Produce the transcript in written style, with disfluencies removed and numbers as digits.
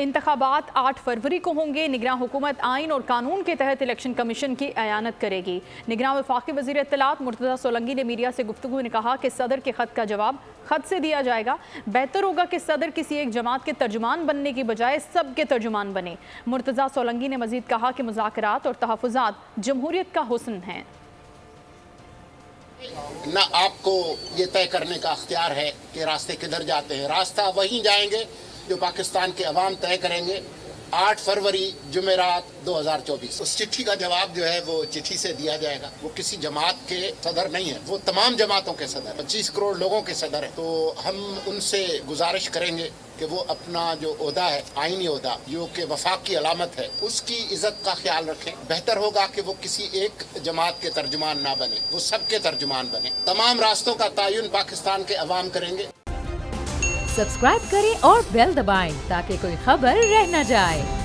इंतखाबात 8 फरवरी को होंगे। निगरां हुकूमत आइन और कानून के तहत इलेक्शन कमीशन की अयानत करेगी। निगरां वफाकी वज़ीर इत्तलात मुर्तज़ा सोलंकी ने मीडिया से गुफ्तगू में कहा कि सदर के खत का जवाब खत से दिया जाएगा। बेहतर होगा कि सदर किसी एक जमात के तर्जुमान बनने की बजाय सब के तर्जुमान बने। मुर्तज़ा सोलंकी ने मजीद कहा कि मुज़ाकरात और तहफ़्फ़ुज़ात जमहूरियत का हुस्न है। न आपको ये तय करने का अख्तियार है कि रास्ते किधर जाते हैं। रास्ता वहीं जाएंगे जो पाकिस्तान के अवाम तय करेंगे। 8 फरवरी जुमेरात 2024 उस चिट्ठी का जवाब जो है वो चिट्ठी से दिया जाएगा। वो किसी जमात के सदर नहीं है, वो तमाम जमातों के सदर, 25 करोड़ लोगों के सदर है। तो हम उनसे गुजारिश करेंगे कि वो अपना जो ओहदा है, आईनी ओहदा जो कि वफाक की अलामत है, उसकी इज्जत का ख्याल रखें। बेहतर होगा कि वो किसी एक जमात के तर्जुमान ना बने, वो सबके तर्जुमान बने। तमाम रास्तों का तयन पाकिस्तान के अवाम करेंगे। सब्सक्राइब करें और बेल दबाएं ताकि कोई खबर रह न जाए।